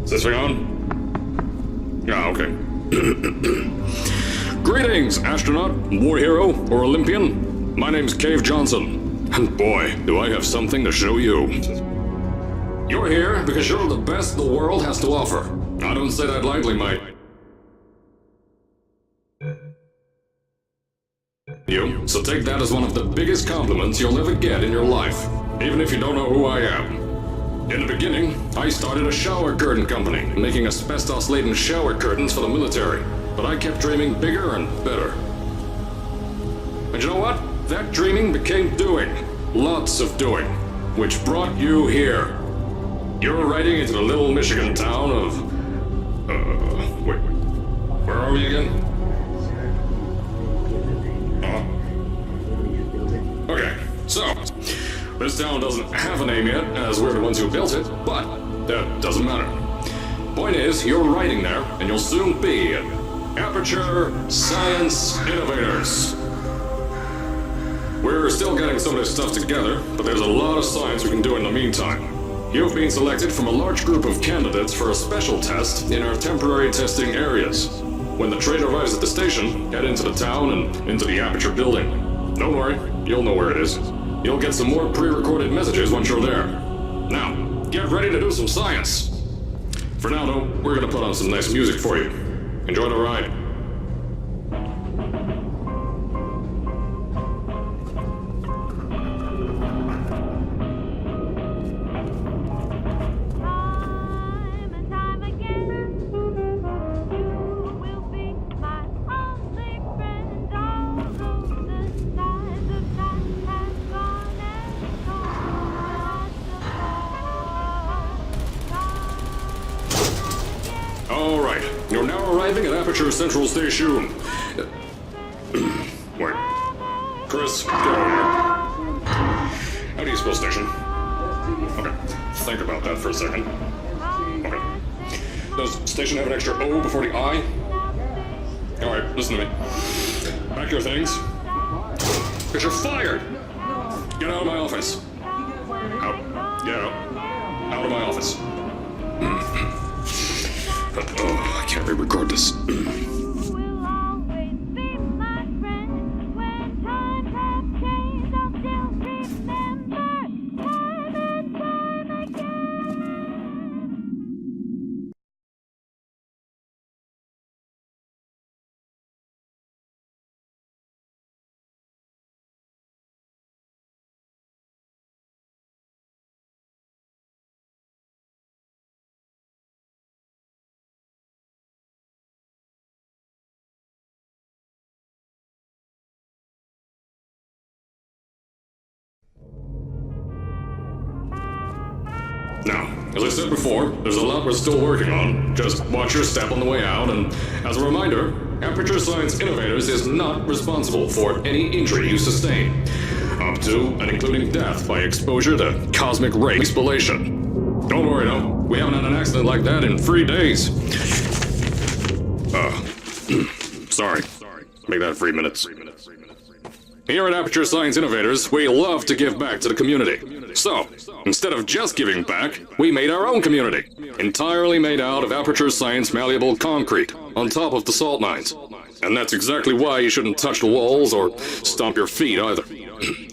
Is this thing on? Ah, okay. Greetings, astronaut, war hero, or Olympian. My name's Cave Johnson, and boy, do I have something to show you. You're here because you're the best the world has to offer. I don't say that lightly, mate. So take that as one of the biggest compliments you'll ever get in your life, even if you don't know who I am. In the beginning, I started a shower curtain company, making asbestos-laden shower curtains for the military. But I kept dreaming bigger and better. And you know what? That dreaming became doing. Lots of doing. Which brought you here. You're riding into the little Michigan town of... wait. Where are we again? Okay, so... This town doesn't have a name yet, as we're the ones who built it, but that doesn't matter. Point is, you're riding there, and you'll soon be at Aperture Science Innovators. We're still getting some of this stuff together, but there's a lot of science we can do in the meantime. You've been selected from a large group of candidates for a special test in our temporary testing areas. When the train arrives at the station, head into the town and into the Aperture building. Don't worry, you'll know where it is. You'll get some more pre-recorded messages once you're there. Now, get ready to do some science. For now, though, we're gonna put on some nice music for you. Enjoy the ride. Alright, you're now arriving at Aperture Central Station. Wait. Chris, get over here. How do you spell station? Okay, think about that for a second. Okay. Does station have an extra O before the I? Alright, listen to me. Pack your things. Because you're fired! Get out of my office. Out. Get out. Out of my office. Oh, I can't re-record this. Now, as I said before, there's a lot we're still working on. Just watch your step on the way out, and as a reminder, Aperture Science Innovators is not responsible for any injury you sustain, up to and including death by exposure to cosmic ray spallation. Don't worry though, we haven't had an accident like that in 3 days. Sorry. Make that 3 minutes. Here at Aperture Science Innovators, we love to give back to the community. So, instead of just giving back, we made our own community. Entirely made out of Aperture Science malleable concrete, on top of the salt mines. And that's exactly why you shouldn't touch the walls or stomp your feet either.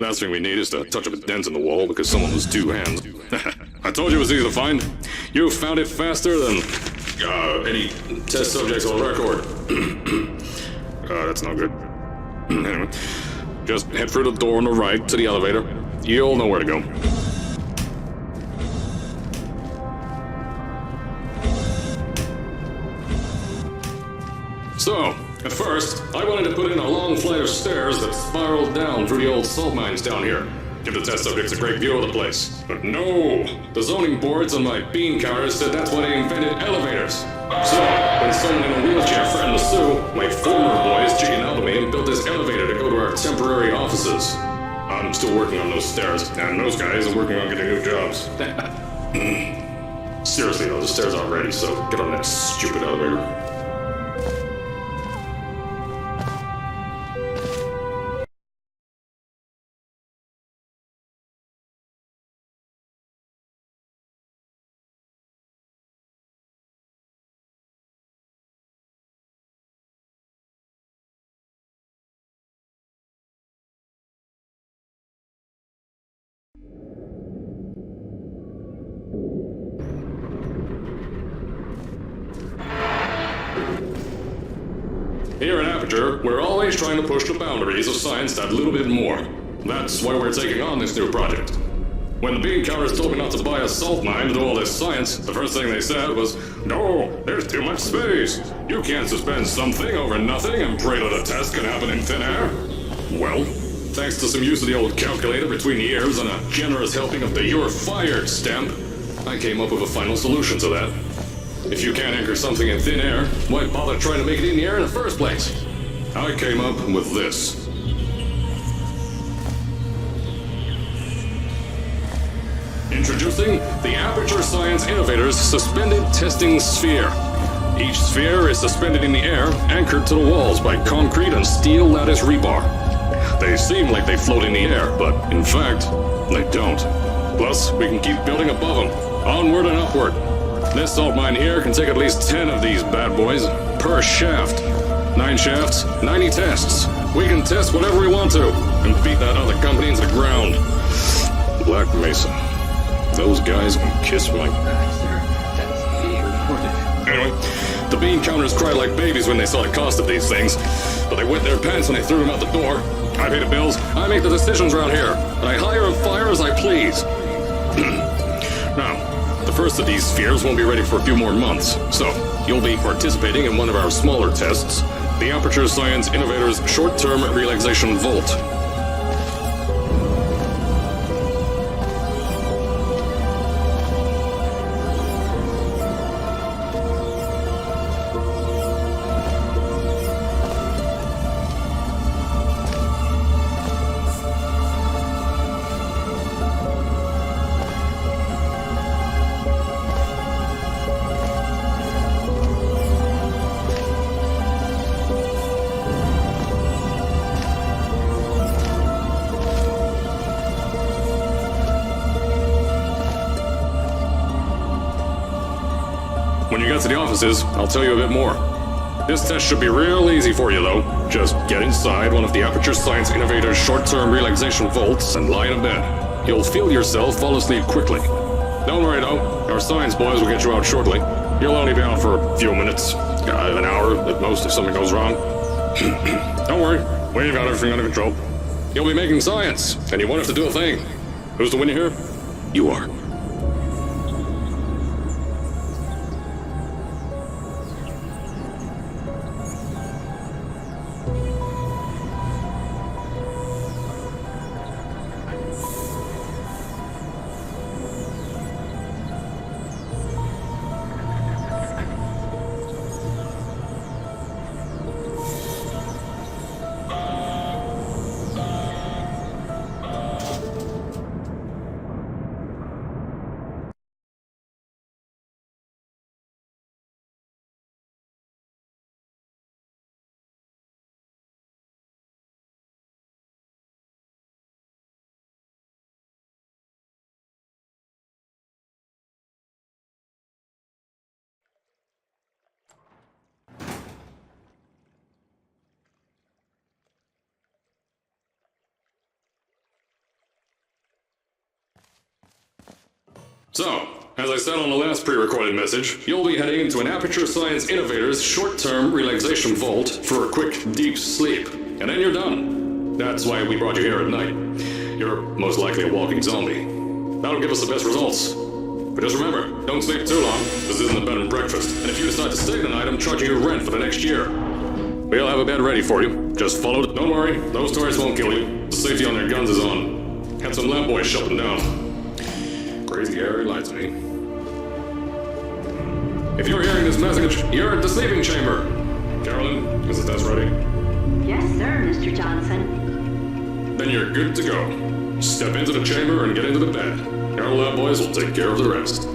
Last thing we need is to touch up a dent in the wall because someone was two hands. I told you it was easy to find. You found it faster than any test subjects on record. That's not good. Anyway, just head through the door on the right to the elevator. You'll know where to go. So, at first, I wanted to put in a long flight of stairs that spiraled down through the old salt mines down here. Give the test subjects a great view of the place. But no! The zoning boards on my bean counters said that's why they invented elevators. So, when someone in a wheelchair threatened to sue, my former boys chickened out to me and built this elevator to go to our temporary offices. I'm still working on those stairs, and those guys are working on getting new jobs. Seriously though, the stairs aren't ready, so get on that stupid elevator. Here at Aperture, we're always trying to push the boundaries of science that little bit more. That's why we're taking on this new project. When the bean counters told me not to buy a salt mine to do all this science, the first thing they said was, "No, there's too much space. You can't suspend something over nothing and pray that a test can happen in thin air." Well, thanks to some use of the old calculator between the ears and a generous helping of the "You're Fired" stamp, I came up with a final solution to that. If you can't anchor something in thin air, why bother trying to make it in the air in the first place? I came up with this. Introducing the Aperture Science Innovators Suspended Testing Sphere. Each sphere is suspended in the air, anchored to the walls by concrete and steel lattice rebar. They seem like they float in the air, but in fact, they don't. Plus, we can keep building above them, onward and upward. This salt mine here can take at least 10 of these bad boys per shaft. 9 shafts, 90 tests. We can test whatever we want to and beat that other company into the ground. Black Mesa. Those guys can kiss my... Anyway, the bean counters cried like babies when they saw the cost of these things, but they wet their pants when they threw them out the door. I pay the bills, I make the decisions around here, and I hire and fire as I please. Now, the first of these spheres won't be ready for a few more months, so you'll be participating in one of our smaller tests, the Aperture Science Innovators Short-Term Relaxation Volt. When you get to the offices, I'll tell you a bit more. This test should be real easy for you, though. Just get inside one of the Aperture Science Innovators short-term relaxation vaults and lie in a bed. You'll feel yourself fall asleep quickly. Don't worry, though. Our science boys will get you out shortly. You'll only be out for a few minutes. An hour at most if something goes wrong. Don't worry. We've got everything under control. You'll be making science, and you won't have to do a thing. Who's the winner here? You are. So, as I said on the last pre-recorded message, you'll be heading into an Aperture Science Innovators short-term relaxation vault for a quick, deep sleep. And then you're done. That's why we brought you here at night. You're most likely a walking zombie. That'll give us the best results. But just remember, don't sleep too long. This isn't a bed and breakfast. And if you decide to stay tonight, I'm charging you rent for the next year. We'll have a bed ready for you. Just follow it. Don't worry, those tourists won't kill you. The safety on their guns is on. Had some lab boys shut them down. Crazy Harry lied to me. If you're hearing this message, you're at the sleeping chamber. Carolyn, is the test ready? Yes, sir, Mr. Johnson. Then you're good to go. Step into the chamber and get into the bed. Our lab boys will take care of the rest.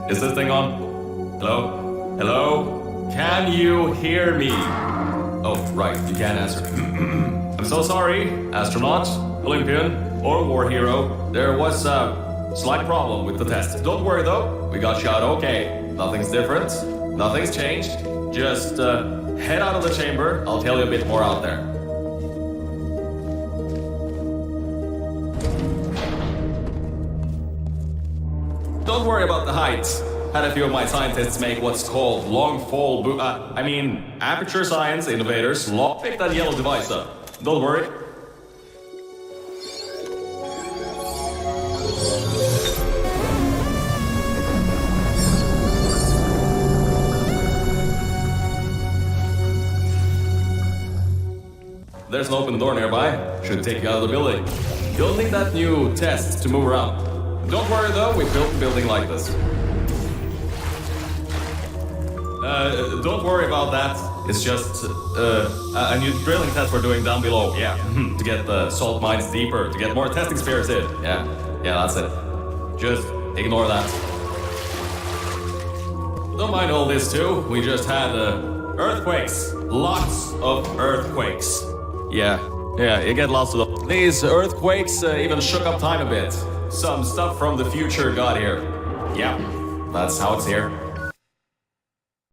Is this thing on? Hello? Hello? Can you hear me? Oh, right, you can't answer. I'm so sorry, astronaut, Olympian, or war hero. There was a slight problem with the test. Don't worry though, we got shot okay. Nothing's different, nothing's changed. Just head out of the chamber, I'll tell you a bit more out there. Don't worry about the heights. Had a few of my scientists make what's called long fall Aperture Science Innovators. Pick that yellow device up. Don't worry. There's an open door nearby. Should take you out of the building. You'll need that new test to move around. Don't worry though, we built the building like this. Don't worry about that. It's just a new drilling test we're doing down below. Yeah, to get the salt mines deeper, to get more testing spirits in. Yeah, that's it. Just ignore that. Don't mind all this too. We just had earthquakes. Lots of earthquakes. Yeah, you get lots of them. These earthquakes even shook up time a bit. Some stuff from the future got here. Yeah, that's how it's here.